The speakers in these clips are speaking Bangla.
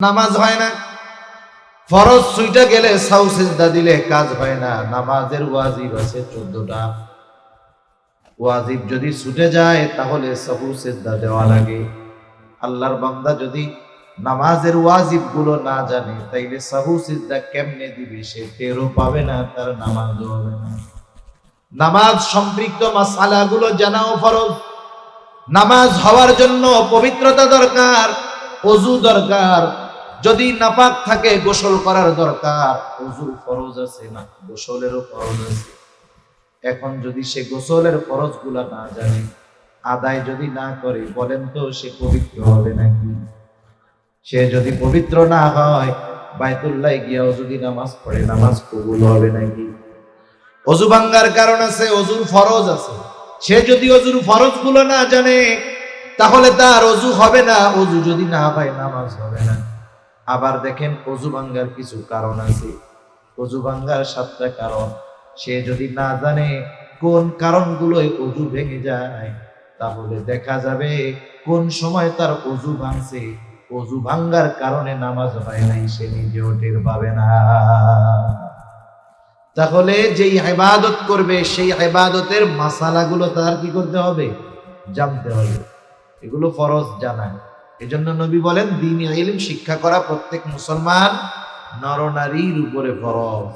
নামাজ হয় না, ফরজ ছুইটা গেলে সাউ সিজদা দিলে কাজ হয় না। নামাজের ওয়াজিব আছে 14টা। ওয়াজিব যদি ছুটে যায় তাহলে সাহু সিজদা দেওয়া লাগে। আল্লাহর বান্দা যদি নামাজের ওয়াজিব গুলো না জানে তাইলে সাহু সিজদা কেমনে দিবে, সে টেরও পাবে না, তার নামাজ হবে না। নামাজ সম্পৃক্ত মাসআলাগুলো জানাও ফরজ। নামাজ হওয়ার জন্য পবিত্রতা দরকার, ওযু দরকার। যদি নাপাক থাকে গোসল করার দরকার। ওযুর ফরজ আছে না, গোসলেরও ফরজ আছে। এখন যদি সে গোসলের ফরজগুলো না জানে, আদায় যদি না করে, বলেন তো সে পবিত্র হবে নাকি? সে যদি পবিত্র না হয়, বাইতুল্লাহ গিয়াও যদি নামাজ পড়ে, নামাজ কবুল হবে নাকি? ওযু ভাঙ্গার কারণ আছে, ওযুর ফরজ আছে। সে যদি ওযুর ফরজগুলো না জানে তাহলে তার ওযু হবে না। ওযু যদি না হয় নামাজ হবে না। আবার দেখেন ওযু ভাঙ্গার কিছু কারণ আছে। ওযু ভাঙ্গার 7টা কারণ। সে যদি না জানে কোন কারণগুলোয় ওযু ভেঙে যায়, তাহলে দেখা যাবে কোন সময় তার ওযু ভাঙছে। ওযু ভাঙ্গার কারণে নামাজ হয় নাই, সে নিজেও টের পাবে না। তাহলে যেই ইবাদত করবে সেই ইবাদতের মাসালাগুলো তার কি করতে হবে? জানতে হবে। এগুলো ফরজ জানা। এজন্য নবী বলেন দ্বীনি ইলম শিক্ষা করা প্রত্যেক মুসলমান নরনারীর উপরে ফরজ।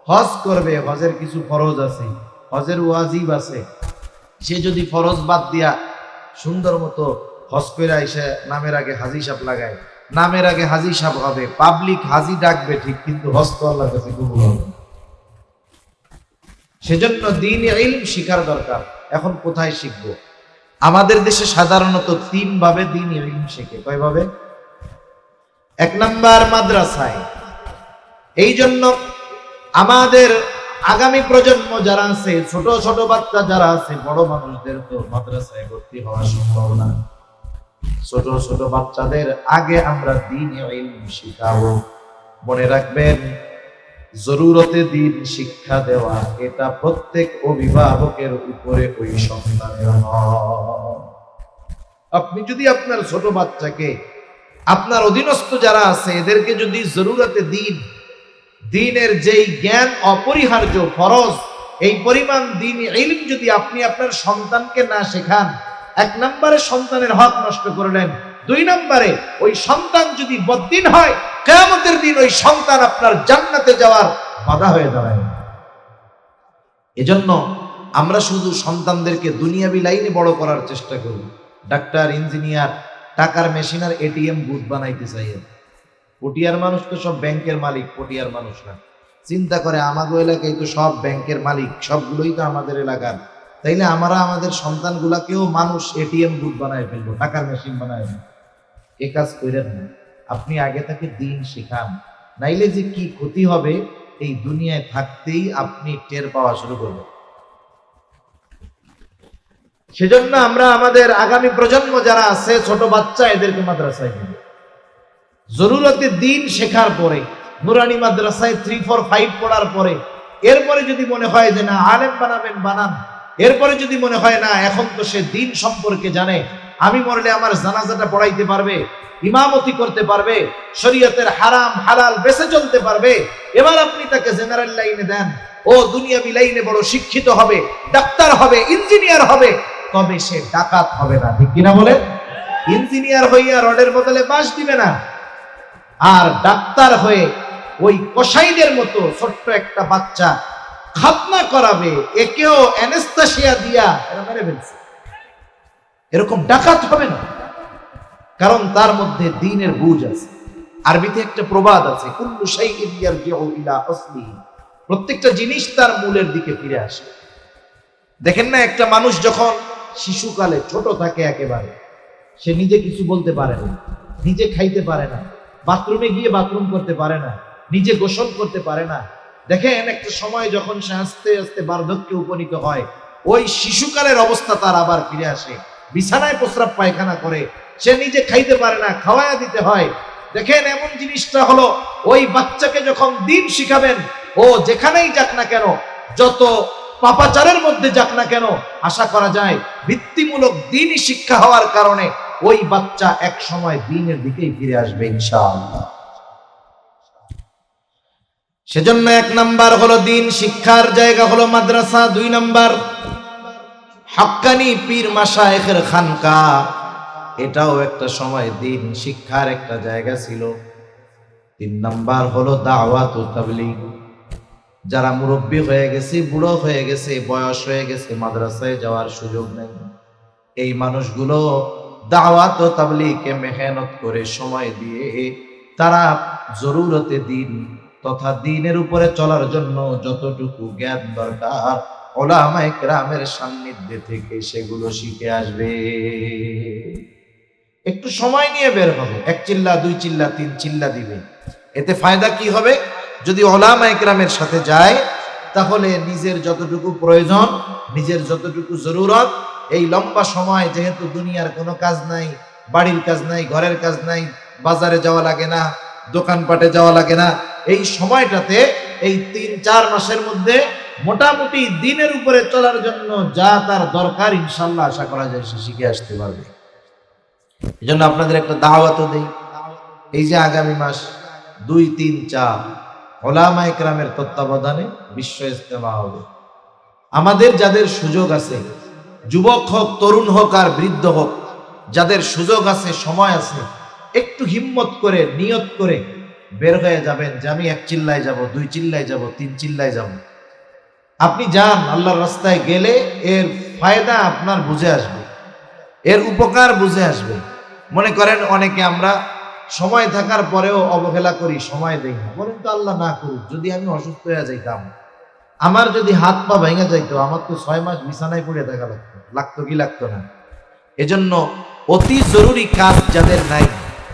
হজ করবে, হজের কিছু ফরজ আছে, হজের ওয়াজিব আছে। সে যদি ফরজ বাদ দিয়া সুন্দর মতো হজ করে আইসা নামের আগে হাজি সাহেব লাগায়, নামের আগে হাজি সাহেব হবে, পাবলিক হাজি ডাকবে ঠিক, কিন্তু হজ তো আল্লাহর কাছে কবুল হবে। সেজন্য দ্বীনি ইলম শিখার দরকার। এখন কোথায় শিখবো? আমাদের দেশে সাধারণত 3 ভাবে দ্বীনি ইলম শেখে। কয়ভাবে? 1 নাম্বার মাদ্রাসায়। এই জন্য আমাদের আগামী প্রজন্ম যারা আছে, ছোট ছোট বাচ্চা যারা আছে, বড় মানুষদের তো মাদ্রাসায় ভর্তি হওয়া সম্ভব না। ছোট ছোট বাচ্চাদের আগে আমরা দ্বীনি ইলম শিখাবো। মনে রাখবেন, জরুরতে দ্বীন শিক্ষা দেওয়া এটা প্রত্যেক অভিভাবকের উপরে ওই সন্তানের হয়। আপনি যদি আপনার ছোট বাচ্চাকে, আপনার অধীনস্থ যারা আছে এদেরকে যদি জরুরতে দ্বীনের যেই জ্ঞান অপরিহার্য ফরজ, এই পরিমাণ দ্বীনি ইলম যদি আপনি আপনার সন্তানকে না শেখান, 1 নম্বরে সন্তানের হক নষ্ট করলেন। 2 নম্বরে ওই সন্তান যদি বদ্দিন হয়, কিয়ামতের দিন ওই সন্তান আপনার জান্নাতে যাওয়ার বাধা হয়ে দাঁড়ায়। এজন্য আমরা শুধু সন্তানদেরকে দুনিয়াবি লাইনে বড় করার চেষ্টা করি। ডাক্তার, ইঞ্জিনিয়ার, টাকার মেশিন আর এটিএম বুথ বানাইতে চাই। পটিয়ার মানুষ তো সব ব্যাংকের মালিক, পটিয়ার মানুষ না। চিন্তা করে আমাগো এলাকায় তো সব ব্যাংকের মালিক, সবগুলোই তো আমাদের এলাকার। তাইলে আমরা আমাদের সন্তানগুলাকেও মানুষ এটিএম বুথ বানায় ফেলবো, টাকার মেশিন বানায় ফেলবো। এ কাজ করেন না। আপনি আগে তাকে দ্বীন শেখান, নাইলে যে কি ক্ষতি হবে এই দুনিয়ায় থাকতেই আপনি টের পাওয়া শুরু করবেন। সেজন্য আমরা আমাদের আগামী প্রজন্ম যারা আছে, ছোট বাচ্চা, এদেরকে মাদ্রাসায় দিব। জরুরতে দ্বীন শেখার পরে, নুরানি মাদ্রাসায় 3, 4, 5 পড়ার পরে, এরপরে যদি মনে হয় যে না আলেম বানাবেন, বানান। এরপরে যদি মনে হয় না এখন তো সে দ্বীন সম্পর্কে জানে, আমি মরলে আমার জানাজাটা পড়াইতে পারবে, ইমামতি করতে পারবে, শরীয়তের হারাম হালাল বেঁচে চলতে পারবে, এবার আপনি তাকে জেনারেল লাইনে দেন। ও দুনিয়াবি লাইনে বড় শিক্ষিত হবে, ডাক্তার হবে, ইঞ্জিনিয়ার হবে, তবে সে ডাকাত হবে না। ঠিক কিনা বলে? ইঞ্জিনিয়ার হইয়া রডের বদলে বাঁশ দিবে না, আর ডাক্তার হয়ে ওই কসাইদের মতো ছোট্ট একটা বাচ্চা খাতনা করাবে, একেও অ্যানেস্থেসিয়া দিয়া এরা মেরে ফেলছে। এরকম ডাকাত হবে না, কারণ তার মধ্যে দ্বীনের বুঝ আছে। আরবিতে একটা প্রবাদ আছে, কুল্লু শাইইন ইয়ারজিউ ইলা আসলিহি, প্রত্যেকটা জিনিস তার মূলের দিকে ফিরে আসে। দেখেন না, একটা মানুষ যখন শিশুকালে ছোট থাকে একেবারে, সে নিজে কিছু বলতে পারে না, নিজে খাইতে পারে না, বাথরুমে গিয়ে বাথরুম করতে পারে না, নিজে গোসল করতে পারে না। দেখেন একটা সময় যখন সে আস্তে আস্তে বার্ধক্যে উপনীত হয়, ওই শিশুকালের অবস্থা তার আবার ফিরে আসে। বিছানায় প্রস্রাব পায়খানা করে, সে নিজে খাইতে পারে না, খাওয়ায়া দিতে হয়। দেখেন এমন জিনিসটা হলো, ওই বাচ্চাকে যখন দ্বীন শিখাবেন, ও যেখানেই যাক না কেন, যত পাপাচারের মধ্যে যাক না কেন, আশা করা যায় ভিত্তিমূলক দ্বীনি শিক্ষা হওয়ার কারণে ওই বাচ্চা এক সময় দ্বীনের দিকেই ফিরে আসবে ইনশাআল্লাহ। সেজন্য 1 নাম্বার হলো দ্বীন শিক্ষার জায়গা হলো মাদ্রাসা, 2 নাম্বার হক্কানি পীর মাশায়েখের খানকা, এটাও একটা সময় দ্বীন শিক্ষার একটা জায়গা ছিল। 3 নাম্বার হলো দাওয়াত ও তাবলীগ, যারা মুরব্বী হয়ে গেছে, বুড়ো হয়ে গেছে, বয়স হয়ে গেছে, মাদ্রাসায় যাওয়ার সুযোগ নেই, এই মানুষগুলো দাওয়াত ও তাবলীগে মেহনত করে সময় দিয়ে তারা জরুরতে দ্বীন তথা দ্বীনের উপরে চলার জন্য যতটুকু জ্ঞান দরকার উলামায়ে কেরামের সান্নিধ্যে থেকে সেগুলো শিখে আসবে। একটু সময় নিয়ে বের হবে, 1 চিল্লা 2 চিল্লা 3 চিল্লা দিবে, এতে ফায়দা কি হবে? যদি উলামায়ে কেরামের সাথে যায় তাহলে নিজের যতটুকু প্রয়োজন, নিজের যতটুকু জরুরত, এই লম্বা সময় যেহেতু দুনিয়ার কোনো কাজ নাই, বাড়ির কাজ নাই, ঘরের কাজ নাই, বাজারে যাওয়া লাগে না, দোকানপাটে যাওয়া লাগে না, এই সময়টাতে এই 3-4 মাসের মধ্যে মোটামুটি দ্বীনের উপরে চলার জন্য যা তার দরকার ইনশাআল্লাহ আশা করা যায় সে শিখে আসতে পারবে। এজন্য আপনাদের একটা দাওয়াতও দেই, এই যে আগামী মাস 2, 3, 4 উলামায়ে কেরামের তত্ত্বাবধানে বিশ্ব ইজতেমা হবে। আমাদের যাদের সুযোগ আছে, যুবক হোক, তরুণ হোক আর বৃদ্ধ হোক, যাদের সুযোগ আছে, সময় আছে, একটু হিম্মত করে নিয়ত করে বের হয়ে যাবেন যে আমি 1 চিল্লায় যাব, 2 চিল্লায় যাব, 3 চিল্লায় যাব। আপনি যান, আল্লাহর রাস্তায় গেলে এর ফায়দা আপনার বুঝে আসবে, এর উপকার বুঝে আসবে। মনে করেন অনেকে আমরা সময় থাকার পরেও অবহেলা করি, সময় দেই না। বলেন তো আল্লাহ না করুক, যদি আমি অসুস্থ হয়ে যাইতাম, আমার যদি হাত পা ভেঙে যাইতো, আমার তো 6 মাস বিছানায় পড়ে থাকা লাগতো কি লাগতো না? এজন্য অতি জরুরি কাজ যাদের নাই,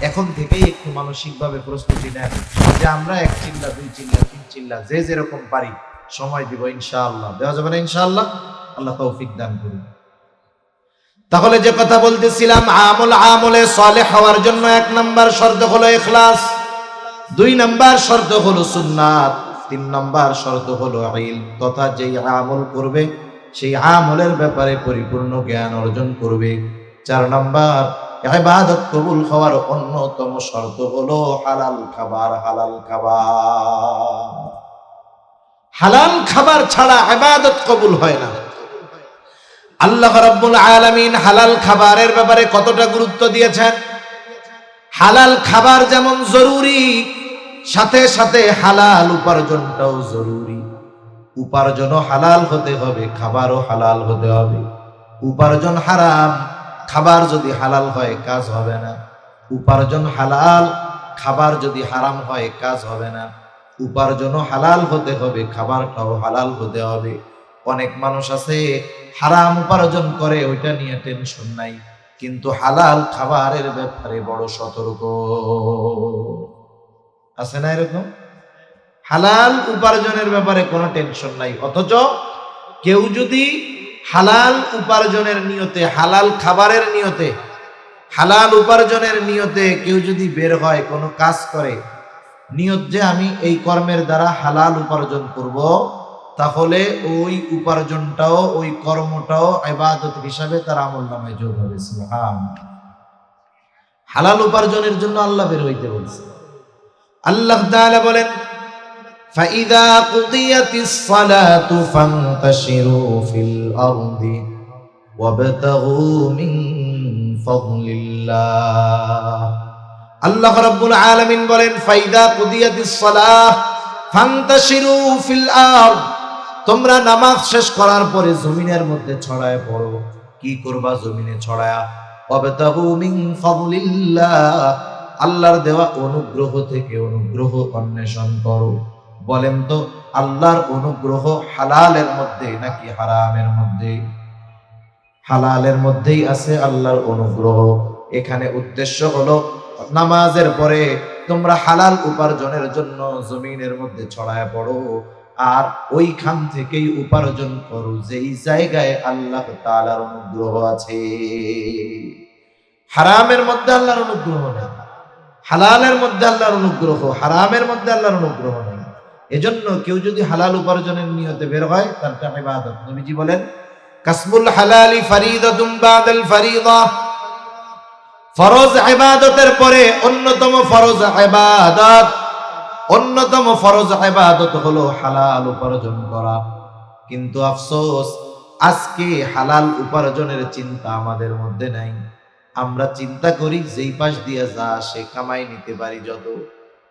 এখন থেকেই একটু মানসিকভাবে প্রস্তুতি নেন যে আমরা 1 চিল্লা 2 চিল্লা 3 চিল্লা যে যেরকম পারি সময় দিব ইনশাআল্লাহ। দেওয়া যাবে না ইনশাআল্লাহ? আল্লাহ তৌফিক দান করুন। তাহলে যে কথা বলতেছিলাম, আমলে সালেহ হওয়ার জন্য 1 নাম্বার শর্ত হলো ইখলাস, 2 নাম্বার শর্ত হলো সুন্নাত, 3 নাম্বার শর্ত হলো ইলম, তথা যেই আমল করবে সেই আমলের ব্যাপারে পরিপূর্ণ জ্ঞান অর্জন করবে। 4 নাম্বার ইবাদত কবুল হওয়ার অন্যতম শর্ত হলো হালাল খাবার। হালাল খাবার, হালাল খাবার ছাড়া ইবাদত কবুল হয় না। আল্লাহ রাব্বুল আলামিন হালাল খাবারের ব্যাপারে কতটা গুরুত্ব দিয়েছেন। হালাল খাবার যেমন জরুরি, সাথে সাথে হালাল উপার্জনটাও জরুরি। উপার্জনও হালাল হতে হবে, খাবারও হালাল হতে হবে। উপার্জন হারাম, খাবার যদি হালাল হয় কাজ হবে না। উপার্জন হালাল, খাবার যদি হারাম হয় কাজ হবে না। উপার্জনও হালাল হতে হবে, খাবারটাও হালাল হতে হবে। অনেক মানুষ আছে হারাম উপার্জন করে, ওইটা নিয়ে টেনশন নাই, কিন্তু হালাল খাবারের ব্যাপারে বড় সতর্ক। আছে না এরকম? হালাল উপার্জনের ব্যাপারে কোনো টেনশন নাই, অথচ কেউ যদি হালাল উপার্জনের নিয়তে, হালাল খাবারের নিয়তে, হালাল উপার্জনের নিয়তে কেউ যদি বের হয়, কোনো কাজ করে, নিয়ত যে আমি এই কর্মের দ্বারা হালাল উপার্জন করব, তাহলে ওই উপার্জনটাও, ওই কর্মটাও ইবাদত হিসাবে তার আমলনামায় যোগ হবে। সুবহানাল্লাহ। হালাল উপার্জনের জন্য আল্লাহ বের হইতে বলছে। আল্লাহ তাআলা বলেন, ফাইদা কুদিয়াতিস সালাতু ফান্তাশিরু ফিল আরদি ওয়াবতাগু মিন ফাদলিল্লাহ। আল্লাহ রাব্বুল আলামিন বলেন, ফাইদা কুদিয়াতিস সালাহ ফান্তাশিরু ফিল আরদ, তোমরা নামাজ শেষ করার পরে জমিনের মধ্যে ছড়ায় পড়ো। কি করবা জমিনে ছড়ায়া? ওয়াবতাগু মিন ফাদলিল্লাহ, আল্লাহর দেওয়া অনুগ্রহ থেকে অনুগ্রহ অন্বেষণ করো। বলেন তো আল্লাহর অনুগ্রহ হালালের মধ্যে নাকি হারামের মধ্যে? হালালের মধ্যেই আছে আল্লাহর অনুগ্রহ। এখানে উদ্দেশ্য হলো নামাজের পরে তোমরা হালাল উপার্জনের জন্য জমিনের মধ্যে ছড়ায় পড়ো, আর ওইখান থেকেই উপার্জন করো যেই জায়গায় আল্লাহ তাআলার অনুগ্রহ আছে। হারামের মধ্যে আল্লাহর অনুগ্রহ নেই, হালালের মধ্যে আল্লাহর অনুগ্রহ, হারামের মধ্যে আল্লাহর অনুগ্রহ নেই। এজন্য কেউ যদি হালাল উপার্জনের নিয়তে বের হয়, তারটা ইবাদত। নবীজি বলেন, কাসবুল হালালি ফারিদাতুন বাদাল ফারিদা, ফরজ ইবাদতের পরে অন্যতম ফরজ ইবাদত হলো হালাল উপার্জন করা। কিন্তু আফসোস, আজকে হালাল উপার্জনের চিন্তা আমাদের মধ্যে নাই। আমরা চিন্তা করি যেই পাশ দিয়ে যা আসে কামাই নিতে পারি যত।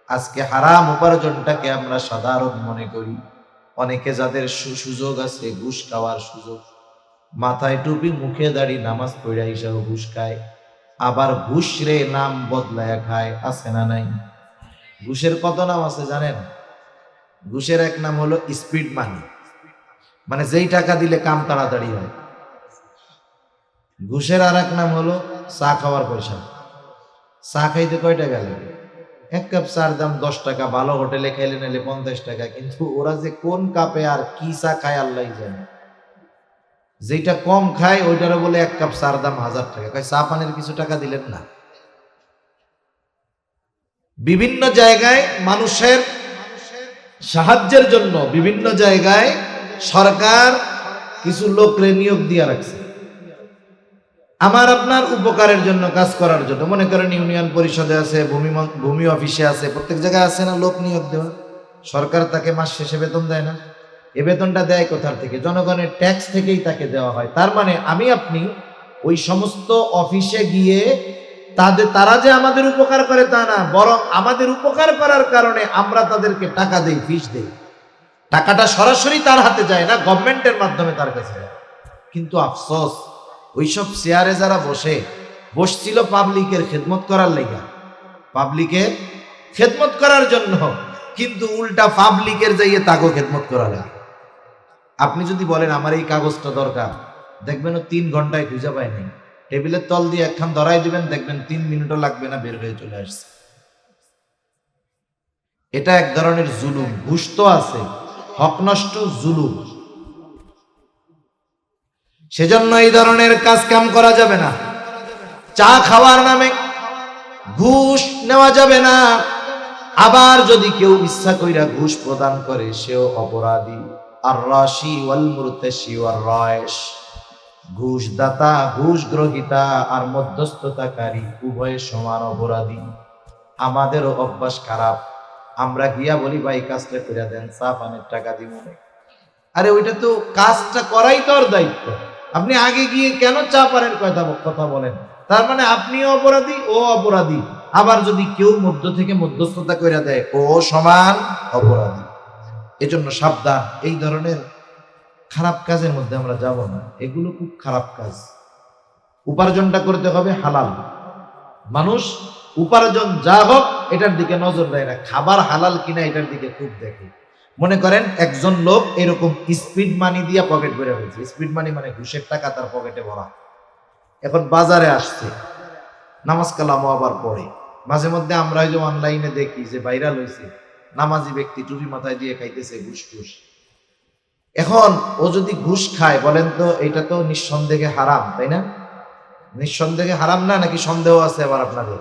আজকে হারাম উপার্জনটাকে আমরা সাধারণ মনে করি। অনেকে যাদের সুযোগ আছে ঘুষ খাওয়ার সুযোগ, মাথায় টুপি মুখে দাড়ি নামাজ পড়া হিসাবে ঘুষ খায়, আবার ঘুষ রে নাম বদলায়া খায়। আছে না নাই? ঘুষের কত নাম আছে জানেন? ঘুষের এক নাম হলো স্পিড মানি, মানে যেই টাকা দিলে কাম তাড়াতাড়ি হয়। ঘুষের আর এক নাম হলো চা খাওয়ার পয়সা। চা খাইতে কয় টাকা লাগে? এক কাপ চার দাম 10 টাকা, ভালো হোটেলে খাইলে নিলে 50 টাকা। কিন্তু ওরা যে কোন কাপে আর কি চা খায় আল্লাহ জানে। যেটা কম খায় ওইটারে বলে এক কাপ চার দাম 1000 টাকা। কয় চা পানের কিছু টাকা দিলেন না? বিভিন্ন জায়গায় মানুষের সাহায্যের জন্য বিভিন্ন জায়গায় সরকার কিছু লোকরে নিয়োগ দিয়ে রাখছে আমার আপনার উপকারের জন্য, কাজ করার জন্য। মনে করেন ইউনিয়ন পরিষদে আছে, ভূমি অফিসে আছে, প্রত্যেক জায়গায় আছে না লোক নিয়োগ দেওয়া। সরকার তাকে মাস শেষে বেতন দেয় না? এ বেতনটা দেয় কোথার থেকে? জনগণের ট্যাক্স থেকেই তাকে দেওয়া হয়। তার মানে আমি আপনি ওই সমস্ত অফিসে গিয়ে তারা যে আমাদের উপকার করে তা না, বরং আমাদের উপকার করার কারণে আমরা তাদেরকে টাকা দেই, ফিস দেই। টাকাটা সরাসরি তার হাতে যায় না, গভর্নমেন্টের মাধ্যমে তার কাছে যায়। কিন্তু আফসোস, ওইসব চেয়ারে যারা বসছিল পাবলিকের খেদমত করার লাইগা, পাবলিকের খেদমত করার জন্য, কিন্তু উল্টা পাবলিকের যাইয়ে তাকে খেদমত করা লাগে। আপনি যদি বলেন আমার এই কাগজটা দরকার, দেখবেন ও 3 ঘন্টায় খুঁজে পায় নাই। টেবিলের তল দিয়ে একখান ধরাই দিবেন, দেখবেন 3 মিনিটও লাগবে না, বের হয়ে চলে আসছে। এটা এক ধরনের জুলুম। ঘুষ তো আছে, হক নষ্ট, জুলুম। সেজন্য এই ধরনের কাজ কাম করা যাবে না। চা খাওয়ার নামে ঘুষ নেওয়া যাবে না। আবার যদি কেউ ইচ্ছা কইরা ঘুষ প্রদান করে সেও অপরাধী। আর রাশি ওয়াল মুরতাশি ওয়ার রায়েশ, ঘুষ দাতা, ঘুষ গ্রহীতা আর মধ্যস্থতাকারী উভয়ে সমান অপরাধী। আমাদেরও অভ্যাস খারাপ। আমরা গিয়া বলি ভাই কাজটা করে দেন, চা পানের টাকা দিব না। আরে ওইটা তো কাজটা করাই তো ওর দায়িত্ব। আপনি আগে গিয়ে কেন চা পানের কথা বলেন? তার মানে আপনিও অপরাধী, ও অপরাধী। আবার যদি কেউ মধ্য থেকে মধ্যস্থতা করে দেয়, ও সমান অপরাধী। এজন্য সাবধান, এই ধরনের খারাপ কাজের মধ্যে আমরা যাব না। এগুলো খুব খারাপ কাজ। উপার্জনটা করতে হবে হালাল। মানুষ উপার্জন যা হোক এটার দিকে নজর দেয় না, খাবার হালাল কিনা এটার দিকে খুব দেখে। মনে করেন একজন লোক এরকম স্পিড মানি দিয়া পকেট ভরে ফেলছে। স্পিড মানি মানে ঘুষের টাকা তার পকেটে ভরা। এখন বাজারে আসছে, নামাজ কালামও আবার পড়ে। মাঝে মধ্যে আমরা যে অনলাইনে দেখি যে ভাইরাল হয়েছে, নামাজি ব্যক্তি টুপি মাথায় দিয়ে খাইতেছে ঘুষ। এখন ও যদি ঘুষ খায়, বলেন তো এটা তো নিঃসন্দেহে হারাম, তাই না? নিঃসন্দেহে হারাম না, নাকি সন্দেহ আছে আবার আপনাদের?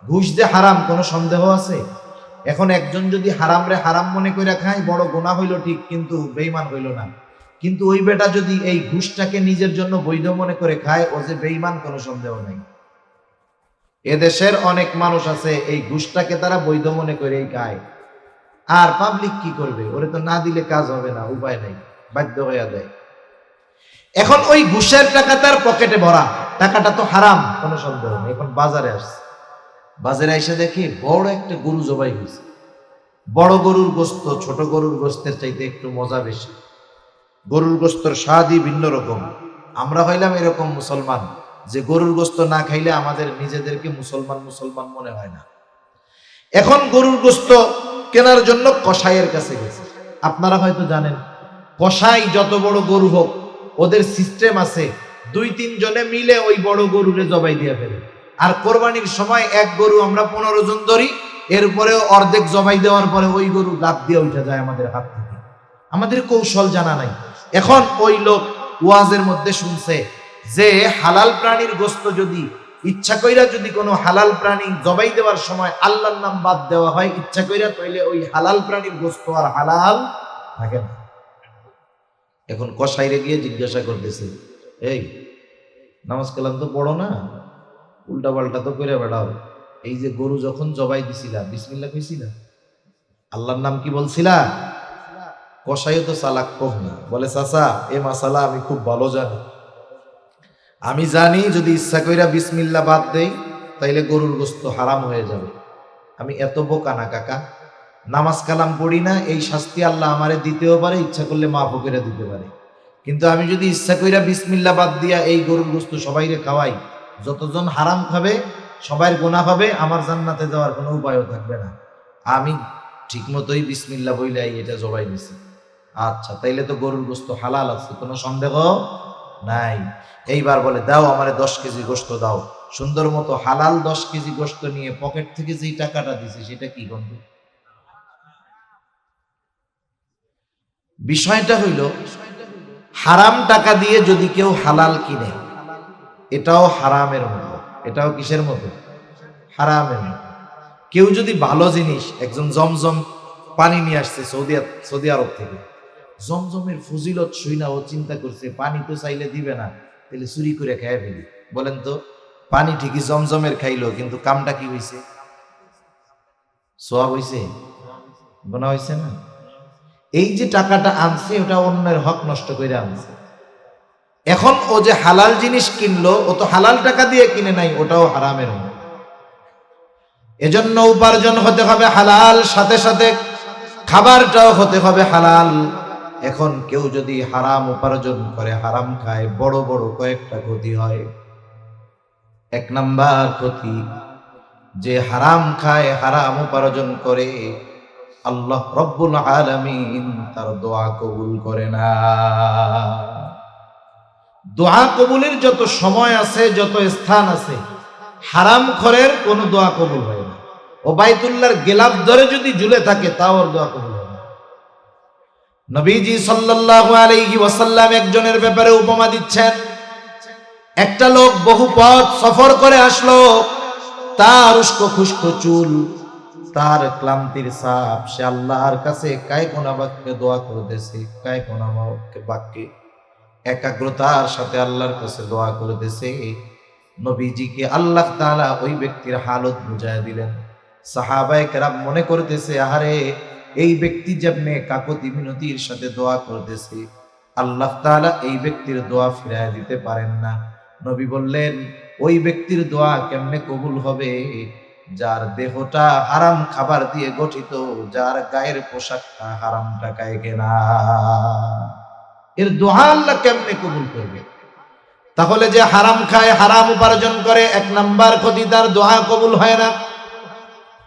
ঘুষ যে হারাম কোনো সন্দেহ আছে? এখন একজন যদি হারামরে হারাম মনে করে খায়, বড় গুনাহ হইল ঠিক, কিন্তু বেঈমান হইল না। কিন্তু ওই বেটা যদি এই ঘুষটাকে নিজের জন্য বৈধ মনে করে খায়, ও যে বেঈমান কোনো সন্দেহ নাই। এদেশের অনেক মানুষ আছে এই ঘুষটাকে তারা বৈধ মনে করেই খায়। আর পাবলিক কি করবে? ওরে তো না দিলে কাজ হবে না, উপায় নাই, বাধ্য হয়ে দেয়। এখন ওই ঘুষের টাকা তার পকেটে ভরা, টাকাটা তো হারাম কোনো সন্দেহ নেই। এখন বাজারে আসছে, বাজারে এসে দেখি বড় একটা গরু জবাই হয়েছে। বড় গরুর গোস্ত ছোট গরুর গোস্তের চাইতে একটু মজা বেশি। গরুর গোস্তর স্বাদই ভিন্ন রকম। আমরা হইলাম এরকম মুসলমান যে গরুর গোস্ত না খাইলে আমাদের নিজেদেরকে মুসলমান মনে হয় না। এখন গরুর গোস্ত কেনার জন্য কসাইয়ের কাছে গেছে। আপনারা হয়তো জানেন, কসাই যত বড় গরু হোক, ওদের সিস্টেম আছে, 2-3 জনে মিলে ওই বড় গরুরে জবাই দিয়ে ফেলে। আর কোরবানির সময় এক গরু আমরা 15 জন ধরি, এরপরেও অর্ধেক জবাই দেওয়ার পরে ওই গরু লাফ দিয়ে উঠে যায় আমাদের হাত থেকে। আমাদের কৌশল জানা নাই। এখন ওই লোক ওয়াজের মধ্যে শুনছে যে হালাল প্রাণীর গোস্ত যদি ইচ্ছা কইরা যদি কোনো হালাল প্রাণী জবাই দেওয়ার সময় আল্লাহর নাম বাদ দেওয়া হয় ইচ্ছা কইরা, তাইলে ওই হালাল প্রাণীর গোস্ত আর হালাল থাকে না। এখন কসাইরে গিয়ে জিজ্ঞাসা করতেছে, এই নামাজ কালাম তো পড়ো না, উল্টা পাল্টা তো করে বেড়াও। এই যে গরু যখন জবাই দিছিলা বিসমিল্লাহ কইছিলা? আল্লাহর নাম কি বলছিলা? কসাইও তো চালাক কম না, বলে চাচা এ মাসালা আমি খুব ভালো জানি, আমি জানি যদি ইচ্ছা কইরা বিসমিল্লাহ বাদ দেই তাইলে গরুর গোস্ত হারাম হয়ে যাবে। আমি এত বোকা না কাকা, নামাজ কালাম পড়ি না, এই শাস্তি আল্লাহ আমারে দিতেও পারে, ইচ্ছা করলে মাফও করে দিতে পারে। কিন্তু আমি যদি ইচ্ছা কইরা বিসমিল্লাহ বাদ দিয়া এই গরুর গোস্ত সবাইরে খাওয়াই, যতজন হারাম খাবে সবাইয়ের গুনাহ হবে, আমার জান্নাতে যাওয়ার কোনো উপায়ও থাকবে না। আমি ঠিক মতোই বিসমিল্লাহ বইলাই এটা জবাই দিছি। আচ্ছা, তাইলে তো গরুর গোস্ত হালাল আছে, কোনো সন্দেহ নাই। এইবার বলে দাও আমারে 10 কেজি গোস্ত দাও। সুন্দর মতো হালাল 10 কেজি গোস্ত নিয়ে পকেট থেকে যেই টাকাটা দিছে সেটা কি গন্ধ? বিষয়টা হইল হারাম টাকা দিয়ে যদি কেউ হালাল কিনে, এটাও হারামের মতো। এটাও কিসের মতো? হারামের মতো। কেউ যদি ভালো জিনিস, একজন জমজম পানি নিয়ে আসছে সৌদি আরব থেকে, জমজমের ফজিলত শুইনা ও চিন্তা করছে পানি তো চাইলে দিবে না, তাহলে চুরি করে খেয়ে ফেলি। বলেন তো, পানি ঠিকই জমজমের খাইলো, কিন্তু কামটা কি হইছে? সোয়াব হইছে? গুনাহ হইছে না? এই যে টাকাটা আনছে ওটা অন্যের হক নষ্ট করে আনছে। এখন ও যে হালাল জিনিস কিনলো, ও তো হালাল টাকা দিয়ে কিনে নাই, ওটাও হারামের মতো। এজন্য উপার্জন হতে হবে হালাল, সাথে সাথে খাবারটাও হতে হবে হালাল। এখন কেউ যদি হারাম উপার্জন করে হারাম খায়, বড় বড় কয়েকটা ক্ষতি হয়। 1 নাম্বার ক্ষতি, যে হারাম খায় হারাম উপার্জন করে, আল্লাহ রব্বুল আলামিন তার দোয়া কবুল করে না। দোয়া কবুলের যত সময় আছে, যত স্থান আছে, হারাম খরের কোনো দোয়া কবুল হয় না। ও বাইতুল্লাহর গেলাফ ধরে যদি ঝুলে থাকে তাও ওর দোয়া কবুল হয় না। নবীজি সাল্লাল্লাহু আলাইহি ওয়াসাল্লাম একজনের ব্যাপারে উপমা দিচ্ছেন। একটা লোক বহু পথ সফর করে আসলো, তার উস্কো খুস্কো চুল, তার ক্লান্তির ছাপ, সে আল্লাহর কাছে কায়কোনা বাক্যে দোয়া করতেছে, কায়কোনা বাক্যে একাগ্রতার সাথে আল্লাহর কাছে দোয়া করতেছে। নবীজিকে আল্লাহ তাআলা ওই ব্যক্তির হালত বুঝায় দিলেন। সাহাবায়ে কেরাম মনে করতেছে, আহারে এই ব্যক্তি যেমনে কাকুতি মিনতির সাথে দোয়া করতেছে, আল্লাহ তাআলা এই ব্যক্তির দোয়া ফিরায় দিতে পারেন না। নবী বললেন, ওই ব্যক্তির দোয়া কেমনে কবুল হবে? যার দেহটা হারাম খাবার দিয়ে গঠিত, যার গায়ের পোশাকটা হারাম টাকায় কেনা, এর দোয়া আল্লাহ কেমনে কবুল করবে? তাহলে যে হারাম খায় হারাম উপার্জন করে, 1 নাম্বার ক্ষতি, তার দোয়া কবুল হয় না।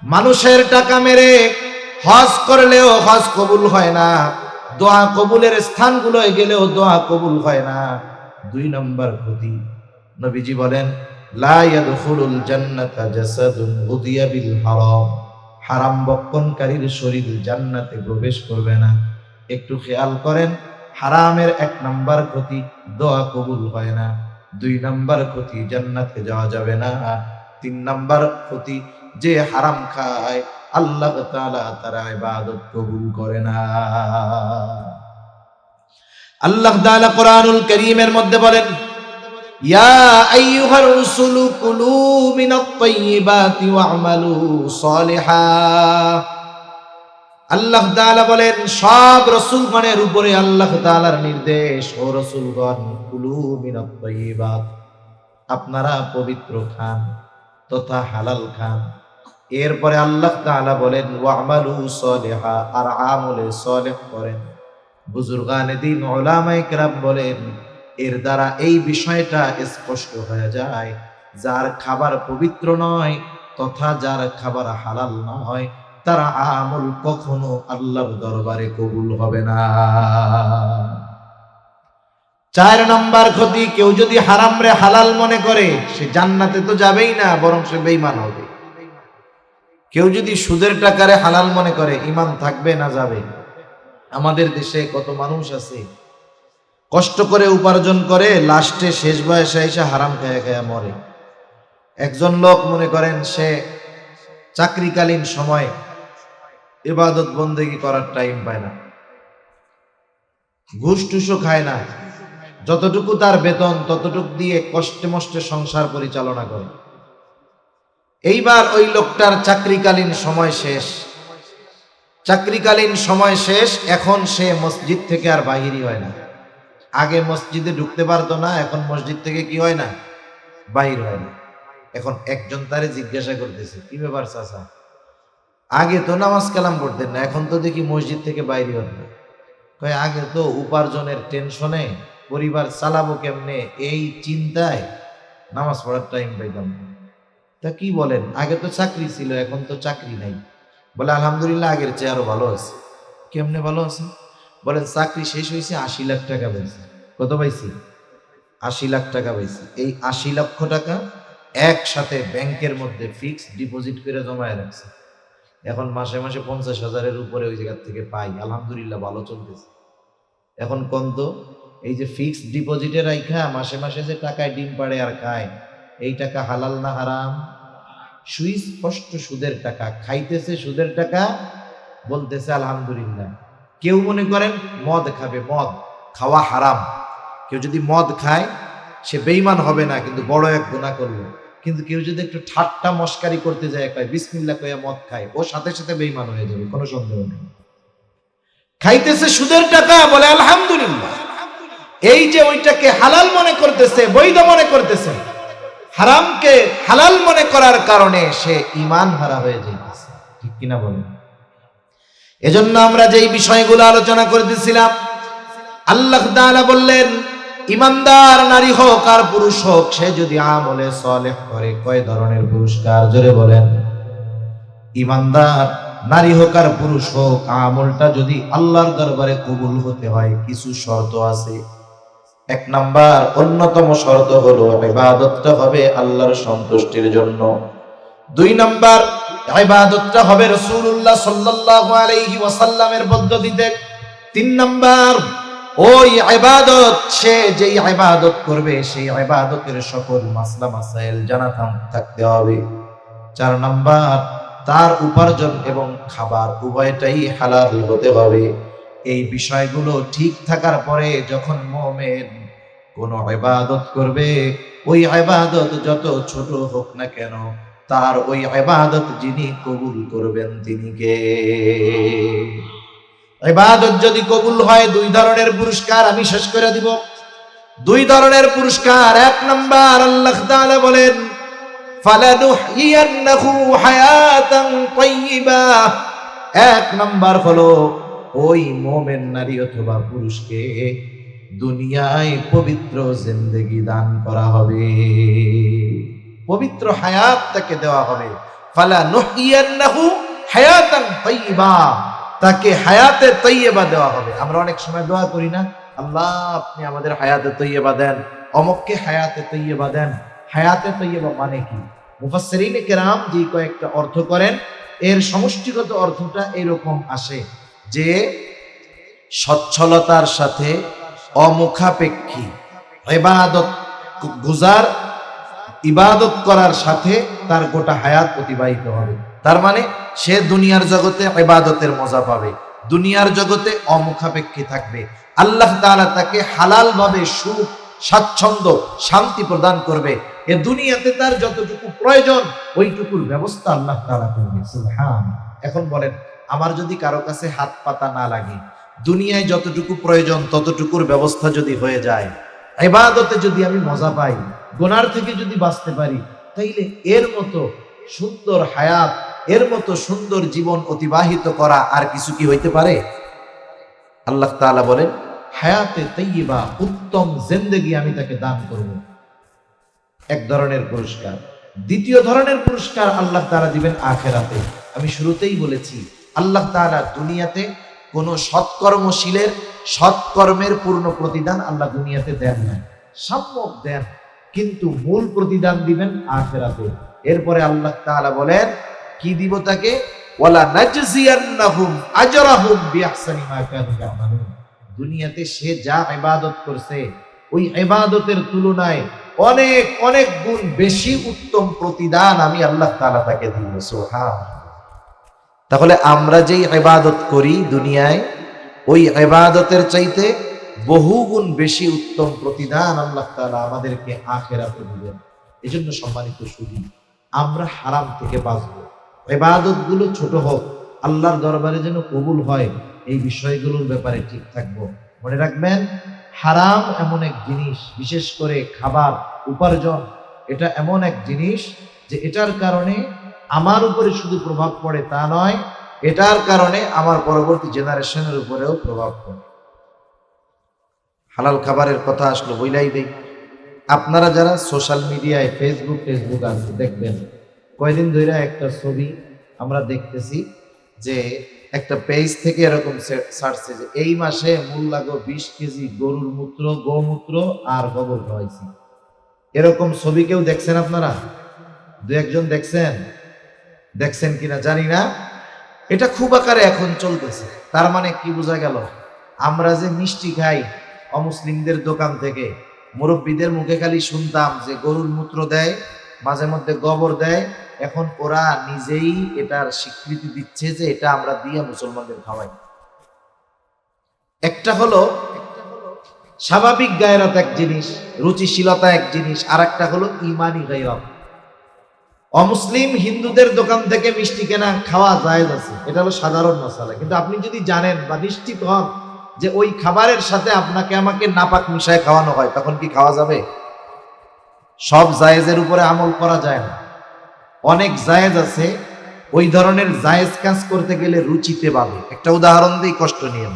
মানুষের টাকা মেরে হজ করলেও হজ কবুল হয় না, দোয়া কবুলের স্থানগুলোয় গেলেও দোয়া কবুল হয় না। 2 নাম্বার ক্ষতি, নবীজি বলেন লা ইয়াদখুলুল জান্নাতা জাসাদুন উদিয়া বিল হারাম, হারাম বক্ষণকারীর শরীর জান্নাতে প্রবেশ করবে না। একটু খেয়াল করেন, হারামের 1 নাম্বার ক্ষতি, দোয়া কবুল হয় না। 2 নাম্বার ক্ষতি, জান্নাতে যাওয়া যাবে না। 3 নাম্বার ক্ষতি, যে হারাম খায় আল্লাহ তাআলা তার ইবাদত কবুল করে না। আল্লাহ তাআলা কোরআনুল কারীমের মধ্যে বলেন, ইয়া আইয়ুহার রাসূলু কুলু মিনাত তাইয়্যিবাতি ওয়া'মালু সলিহা। আল্লাহ তাআলা বলেন, সব রাসূলগণের উপরে আল্লাহ তাআলার নির্দেশ, ও রাসূলগণ কুলু মিনাত তাইয়্যিবাত, আপনারা পবিত্র খান তথা হালাল খান। এরপরে আল্লাহ তাআলা বলেন ওয়া'মালু সলিহা, আর আমলে সলিহ করেন। বুজুর্গানে দ্বীন উলামায়ে কেরাম বলেন, এর দ্বারা এই বিষয়টা স্পষ্ট হয়ে যায়, যার খাবার পবিত্র নয় তথা যার খাবার হালাল নয়, তার আমল কখনো আল্লাহর দরবারে কবুল হবে না। 4 নাম্বার ক্ষতি, কেউ যদি হারাম রে হালাল মনে করে, সে জান্নাতে তো যাবেই না, বরং সে বেঈমান হবে। কেউ যদি সুদের টাকারে হালাল মনে করে, ঈমান থাকবে না যাবে? আমাদের দেশে কত মানুষ আছে কষ্ট করে উপার্জন করে, লাস্টে শেষ বয়সে এসে হারাম খায়া খায়া মরে। একজন লোক মনে করেন সে চাকরিকালীন সময় ইবাদত বন্দেগী করার টাইম পায় না, ঘুষ টুসও খায় না, যতটুকু তার বেতন ততটুকু দিয়ে কষ্টে মষ্টে সংসার পরিচালনা করে। এইবার ওই লোকটার চাকরিকালীন সময় শেষ, চাকরিকালীন সময় শেষ। এখন সে মসজিদ থেকে আর বাহিরই হয় না। আগে মসজিদে ঢুকতে পারতো না, এখন মসজিদ থেকে কি হয় না, বাহির হয় না। এখন একজন তারে জিজ্ঞাসা করতেছে, কি ব্যাপার চাচা, আগে তো নামাজ কালাম পড়তেন না, এখন তো দেখি মসজিদ থেকে বাইরে হন না। কয় আগে তো উপার্জনের টেনশনে, পরিবার চালাবো কেমনে এই চিন্তায় নামাজ পড়ার টাইম পাইতাম না। তা কি বলেন, আগে তো চাকরি ছিল, এখন তো চাকরি নাই। বলে আলহামদুলিল্লাহ, আগের চেয়ে আরো ভালো আছে। কেমনে ভালো আছে? বলেন চাকরি শেষ হয়েছে, 80 লাখ টাকা পাইছি। কত পাইছি? 80 লাখ টাকা পাইছি। এই 80 লক্ষ টাকা একসাথে ব্যাংকের মধ্যে ফিক্সড ডিপোজিট করে জমায় রাখছে। এখন মাসে মাসে 50,000-এর উপরে ওই জায়গা থেকে পাই। আলহামদুলিল্লাহ, ভালো চলতেছে। এখন কোন তো এই যে ফিক্সড ডিপোজিটে রাখা মাসে মাসে যে টাকায় ডিম পাড়ে আর খায়, এই টাকা হালাল না হারাম? সুস্পষ্ট সুদের টাকা, খাইতেছে সুদের টাকা, বলতেছে আলহামদুলিল্লাহ। কেউ মনে করেন মদ খাবে, মদ খাওয়া হারাম। কেউ যদি মদ খায় সে বেঈমান হবে না, কিন্তু বড় এক গুনাহ করলো। কিন্তু কেউ যদি একটু ঠাট্টা মস্কারি করতে যায়, কয় বিসমিল্লাহ কইয়া মদ খায়, ও সাথে সাথে বেঈমান হয়ে যাবে, কোনো সন্দেহ নেই। খাইতেছে সুদের টাকা, বলে আলহামদুলিল্লাহ। এই যে ওইটাকে হালাল মনে করতেছে, বৈধ মনে করতেছে, হারামকে হালাল মনে করার কারণে সে ঈমান হারা হয়ে যাইতেছে। ঠিক কিনা বলেন? এজন্য আমরা যেই বিষয়গুলো আলোচনা করতেছিলাম, আল্লাহ তাআলা বললেন ইমানদার নারী হোক আর পুরুষ হোক, সে যদি আমলে সালেহ করে, কয় ধরনের পুরস্কার? জোরে বলেন। ইমানদার নারী হোক আর পুরুষ হোক, আমলটা যদি আল্লাহর দরবারে কবুল হতে হয় কিছু শর্ত আছে। এক নাম্বার, অন্যতম শর্ত হলো ইবাদতটা হবে আল্লাহর সন্তুষ্টির জন্য। দুই নাম্বার, ইবাদতটা হবে রাসূলুল্লাহ সাল্লাল্লাহু আলাইহি ওয়াসাল্লামের পদ্ধতিতে। তিন নাম্বার, ওই ইবাদত, সে যেই ইবাদত করবে সেই ইবাদতের সকল মাসলা মাসাইল জানা থাকতে হবে। চার নাম্বার, তার উপার্জন এবং খাবার উভয়টাই হালাল হতে হবে। এই বিষয়গুলো ঠিক থাকার পরে যখন মুমিন কোন ইবাদত করবে, ওই ইবাদত যত ছোট হোক না কেন, তার ওই ইবাদত যিনি কবুল করবেন তিনি কে? ইবাদত যদি কবুল হয়, দুই ধরনের পুরস্কার আমি শেষ করে দিব। দুই ধরনের পুরস্কার। এক নাম্বার, আল্লাহ তাআলা বলেন ফালানুহইয়ান্নাহু হায়াতান তাইয়্যিবা। এক নাম্বার হলো ওই মুমিন নারী অথবা পুরুষকে দুনিয়ায় পবিত্র জিন্দেগি দান করা হবে, পবিত্র হায়াত তাকে দেওয়া হবে। ফালানুহইয়ান্নাহু হায়াতান তাইয়্যিবা, তাকে হায়াতে তৈয়বা দেওয়া হবে। আমরা অনেক সময় দোয়া করি না, আল্লাহ আপনি আমাদের হায়াতে তৈয়বা দেন, অমুককে হায়াতে তৈয়বা দেন। হায়াতে তৈয়বা মানে কি? মুফাসসিরিনে কেরাম যে কয়েকটা অর্থ করেন, এর সমষ্টিগত অর্থটা এরকম আসে যে সচ্ছলতার সাথে অমুখাপেক্ষী ইবাদত গুজার, ইবাদত করার সাথে তার গোটা হায়াত অতিবাহিত হবে। তার মানে সে দুনিয়ার জগতে ইবাদতের মজা পাবে, দুনিয়ার জগতে অমুখাপেক্ষী থাকবে। আল্লাহ তাআলা তাকে হালাল ভাবে সুখ, স্বাচ্ছন্দ্য, শান্তি প্রদান করবে। এ দুনিয়াতে তার যতটুকু প্রয়োজন ওইটুকুর ব্যবস্থা আল্লাহ তাআলা করবে। সুবহানাল্লাহ। এখন বলেন, আমার যদি কারো কাছে হাত পাতা না লাগে, দুনিয়ায় যতটুকু প্রয়োজন ততটুকুর ব্যবস্থা যদি হয়ে যায়, ইবাদতে যদি আমি মজা পাই, গুনার থেকে যদি বাঁচতে পারি, তাইলে এর মতো সুন্দর হায়াত, এর মতো সুন্দর জীবন অতিবাহিত করা আর কিছু কি হইতে পারে? আল্লাহ তাআলা বলেন হায়াতে তাইয়্যিবা, উত্তম জিন্দেগি আমি তাকে দান করব। এক ধরনের পুরস্কার। দ্বিতীয় ধরনের পুরস্কার আল্লাহ তাআলা দিবেন আখিরাতে। আমি শুরুতেই বলেছি, আল্লাহ তাআলা দুনিয়াতে কোন সৎকর্মশীলের সৎকর্মের পূর্ণ প্রতিদান আল্লাহ দুনিয়াতে দেন না, সাম্যক দেন, কিন্তু মূল প্রতিদান দিবেন আখিরাতে। এরপরে আল্লাহ তাআলা বলেন কি দিব তাকে? ওয়ালা নাজজিয়ান্নাহুম আজরাহুম বিআহসানি মা কানু ইয়ামালুন। দুনিয়াতে সে যা ইবাদত করছে ওই ইবাদতের তুলনায় অনেক অনেক গুণ বেশি উত্তম প্রতিদান আমি আল্লাহ তাআলা তাকে দিব। সুবহানাল্লাহ। তাহলে আমরা যেই ইবাদত করি দুনিয়ায়, ওই ইবাদতের চাইতে বহুগুণ বেশি উত্তম প্রতিদান আল্লাহ তাআলা আমাদেরকে আখিরাতে দিবেন। এজন্য সম্মানিত সুধী, আমরা হারাম থেকে বাঁচবো, ইবাদত গুলো ছোট হোক, আল্লাহর দরবারে যেন কবুল হয়, এই বিষয়গুলোর ব্যাপারে ঠিক থাকবো। মনে রাখবেন, হারাম এমন এক জিনিস, বিশেষ করে খাবার উপার্জন, এটা এমন এক জিনিস যে এটার কারণে আমার উপরে শুধু প্রভাব পড়ে তা নয়, এটার কারণে আমার পরবর্তী জেনারেশনের উপরেও প্রভাব পড়ে। হালাল খাবারের কথা আসলো বইলাই দেই। আপনারা যারা সোশ্যাল মিডিয়ায় ফেসবুক আছে দেখবেন, কয়দিন ধরে একটা ছবি আমরা দেখতেছি যে একটা পেজ থেকে এরকম ছাড়ছে যে এই মাসে মূল লাগো 20 কেজি গরুর মূত্র, গোমূত্র আর গোবর খাওয়াইছি। এরকম ছবি কেউ দেখছেন আপনারা? দু একজন দেখছেন কিনা জানি না। এটা খুব আকারে এখন চলতেছে। তার মানে কি বোঝা গেল? আমরা যে মিষ্টি খাই অমুসলিমদের দোকান থেকে, মুরব্বীদের মুখে খালি শুনতাম যে গরুর মূত্র দেয়, মাঝে মধ্যে গোবর দেয়, এখন ওরা নিজেই এটার স্বীকৃতি দিচ্ছে যে এটা আমরা দিয়ে মুসলমানদের খাওয়াই। একটা হলো স্বাভাবিক গায়রত এক জিনিস, রুচিশীলতা এক জিনিস, আর একটা হলো ইমানি গায়রত। অমুসলিম হিন্দুদের দোকান থেকে মিষ্টি কেনা খাওয়া জায়েজ আছে, এটা হলো সাধারণ মশলা। কিন্তু আপনি যদি জানেন বা নিশ্চিত হন যে ওই খাবারের সাথে আপনাকে আমাকে নাপাক মিশায় খাওয়ানো হয়, তখন কি খাওয়া যাবে? সব জায়েজের উপরে আমল করা যায় না। অনেক জায়েজ আছে, ওই ধরনের জায়েজ কাজ করতে গেলে রুচিতে বাঁধে। একটা উদাহরণ দিই, কষ্ট নিয়ে।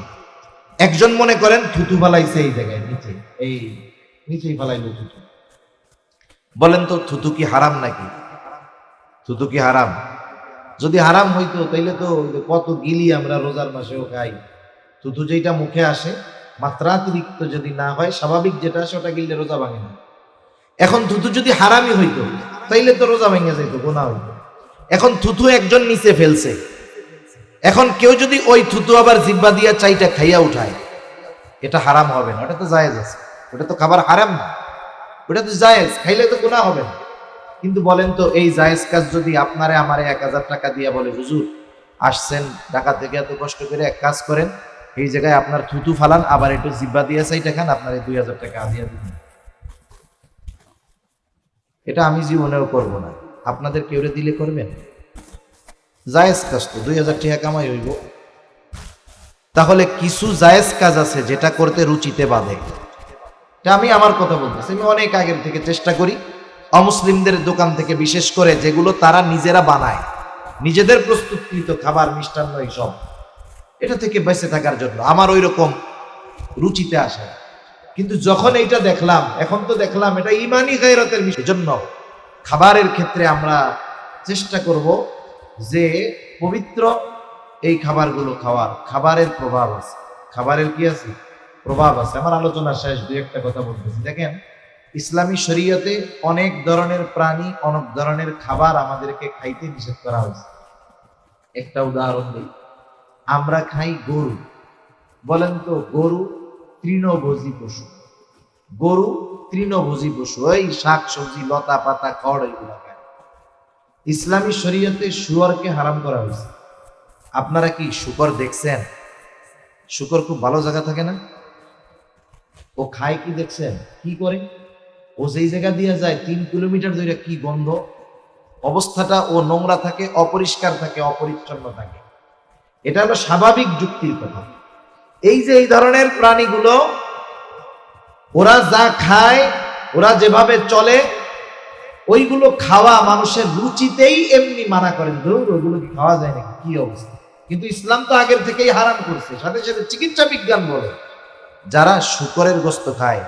একজন মনে করেন থুতু ফালাইছে এই জায়গায়, নিচেই ফালাইলো থুতু। বলেন তো থুতু কি হারাম নাকি? থুতু কি হারাম? যদি হারাম হইতো তাইলে তো কত গিলি আমরা রোজার মাসেও খাই। থুতু যেটা মুখে আসে, মাত্রাতিরিক্ত যদি না হয়, স্বাভাবিক যেটা আসে ওটা গিললে রোজা ভাঙে না। এখন থুতু যদি হারামই হইতো তাইলে তো রোজা ভেঙে যাইতো, গুনাহ হইতো। এখন থুতু একজন নিচে ফেলছে, এখন কেউ যদি ওই থুতু আবার জিব্বা দিয়া চাইটা খাইয়া উঠায়, এটা হারাম হবে না? ওটা তো জায়েজ আছে, ওটা তো খাবার হারাম না, ওটা তো জায়েজ, খাইলে তো গুনাহ হবে না। কিন্তু বলেন তো, এই জায়েজ কাজ যদি আপনারে আমারে 1000 টাকা দিয়া বলে, হুজুর আসছেন ঢাকা থেকে এত কষ্ট করে, এক কাজ করেন, এই জায়গায় আপনার থুতু ফালান, আবার একটু জিব্বা দিয়া চাইটা খান, আপনার 2000 টাকা দিয়া দিবেন। এটা আমি জীবনেও করব না, আপনাদের কেউ দিলে করবেন? জায়েজ কাজ তো 2000 টাকা কামাই হইব। তাহলে কিছু জায়েজ কাজ আছে যেটা করতে রুচিতে বাঁধে। এটা আমি আমার কথা বলতেছি, আমি অনেক আগের থেকে চেষ্টা করি অমুসলিমদের দোকান থেকে, বিশেষ করে যেগুলো তারা নিজেরা বানায়, নিজেদের প্রস্তুতকৃত খাবার, মিষ্টান্ন, এইসব, এটা থেকে বেঁচে থাকার জন্য আমার ওই রকম রুচিতে আসে। কিন্তু যখন এইটা দেখলাম, এখন তো দেখলাম এটা ইমানি গায়রতের বিষয়। জন্য খাবারের ক্ষেত্রে আমরা চেষ্টা করব যে পবিত্র এই খাবারগুলো খাওয়ার। খাবারের প্রভাব আছে, খাবারের কি আছে? প্রভাব আছে। আমার আলোচনা শেষ, দুই একটা কথা বলতেছি। দেখেন, ইসলামী শরীয়তে অনেক ধরনের প্রাণী, অনেক ধরনের খাবার আমাদেরকে খাইতে নিষেধ করা হয়েছে। একটা উদাহরণ দিই, আমরা খাই গরু। বলেন তো, গরু তৃণভোজী পশু, গরু তৃণভোজী পশু, ওই শাক সবজি লতা পাতা খড় এগুলো খায়। ইসলামী শরীয়তে শুয়োরকে হারাম করা হয়েছে। আপনারা কি শুকর দেখছেন? শুকর খুব ভালো জায়গা থাকে না? ও খায় কি দেখছেন? কি করে? ও যেই জায়গা দিয়ে যায় 3 কিলোমিটার ধরে, কি গন্ধ, অবস্থাটা, ও নোংরা থাকে, অপরিষ্কার থাকে, অপরিচ্ছন্ন থাকে। এটা হলো স্বাভাবিক যুক্তির কথা। এই যে এই ধরনের প্রাণীগুলো, ওরা যা খায়, ওরা যেভাবে চলে, ওইগুলো খাওয়া মানুষের রুচিতেই এমনি মানা করেন, ধরুন ওইগুলো কি খাওয়া যায় নাকি, কি অবস্থা। কিন্তু ইসলাম তো আগের থেকেই হারাম করছে। সাথে সাথে চিকিৎসা বিজ্ঞান বলে, যারা শুকরের গোশত খায়,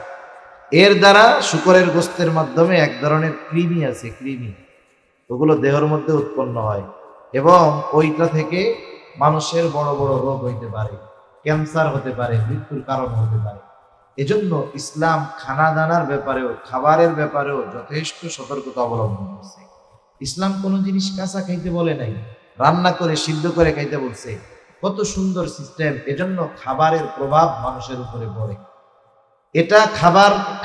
এর দ্বারা শুকরের গোশতের মাধ্যমে এক ধরনের কৃমি আছে, কৃমি, ওগুলো দেহের মধ্যে উৎপন্ন হয় এবং ওইটা থেকে মানুষের বড় বড় রোগ হইতে পারে, ক্যান্সার হতে পারে, মৃত্যুর কারণ হতে পারে। এজন্য ইসলাম খানা দানার ব্যাপারেও, খাবারের ব্যাপারেও যথেষ্ট সতর্কতা অবলম্বন করছে। ইসলাম কোনো জিনিস কাঁচা খাইতে বলে নাই, রান্না করে সিদ্ধ করে খাইতে বলছে। কত সুন্দর সিস্টেম। এজন্য খাবারের প্রভাব মানুষের উপরে পড়ে। এটা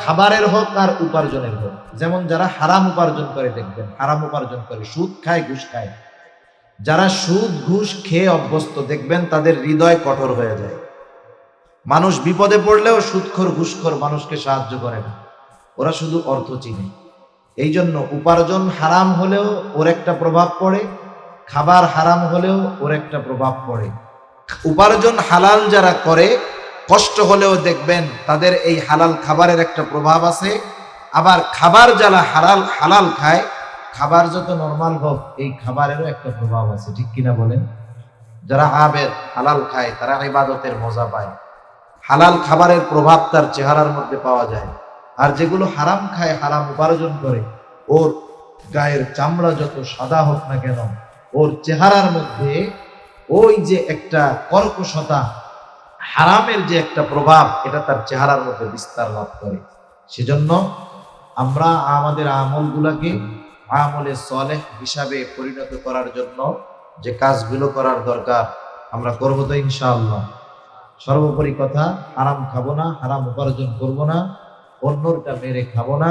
খাবারের হোক আর উপার্জনের হোক। যেমন যারা হারাম উপার্জন করে, দেখবেন হারাম উপার্জন করে, সুদ খায়, ঘুষ খায়, যারা সুদ ঘুষ খেয়ে অভ্যস্ত, দেখবেন তাদের হৃদয় কঠোর হয়ে যায়। মানুষ বিপদে পড়লেও সুদখোর ঘুষখোর মানুষকে সাহায্য করে না, ওরা শুধু অর্থ চিনে। এই জন্য উপার্জন হারাম হলেও ওর একটা প্রভাব পড়ে, খাবার হারাম হলেও ওর একটা প্রভাব পড়ে। উপার্জন হালাল যারা করে কষ্ট হলেও দেখবেন তাদের এই হালাল খাবারের একটা প্রভাব আছে। আবার খাবার যারা হালাল খায়, খাবার যত নরমাল হোক এই খাবারেরও একটা প্রভাব আছে, ঠিক কিনা বলেন? যারা আবেদ হালাল খায় তারা ইবাদতের মজা পায়, হালাল খাবারের প্রভাব তার চেহারার মধ্যে পাওয়া যায়। আর যেগুলো হারাম খায়, হারাম উপার্জন করে, ওর গায়ের চামড়া যত সাদা হোক না কেন, ওর চেহারার মধ্যে ওই যে একটা কর্কশতা, হারামের যে একটা প্রভাব, এটা তার চেহারার মধ্যে বিস্তার লাভ করে। সেজন্য আমরা আমাদের আমলগুলোকে আমলে সলেহ হিসাবে পরিণত করার জন্য যে কাজগুলো করার দরকার আমরা করবো তো ইনশাআল্লাহ। সর্বোপরি কথা, হারাম খাবো না, হারাম উপার্জন করবো না, অন্যটা মেরে খাবো না,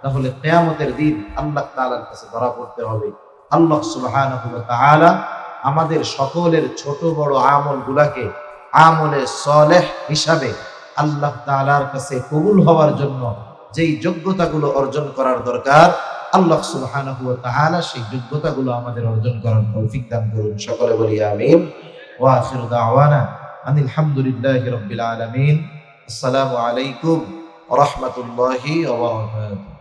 তাহলে কিয়ামতের দিন আল্লাহ তাআলার কাছে ধরা পড়তে হবে। আল্লাহ সুবহানাহু ওয়া তাআলা আমাদের সকলের ছোট বড় আমলগুলোকে আমলে সলেহ হিসাবে আল্লাহ তাআলার কাছে কবুল হওয়ার জন্য যেই যোগ্যতাগুলো অর্জন করার দরকার, আল্লাহ সুবহানাহু ওয়া তাআলা সেই যোগ্যতাগুলো আমাদের অর্জন করার তৌফিক দান করুন। সকলে বলি আমিন। ওয়া আখিরু দাওয়ানা আনিল হামদুলিল্লাহি রাব্বিল আলামিন। আসসালামু আলাইকুম ওয়া রাহমাতুল্লাহি ওয়া বারাকাতুহু।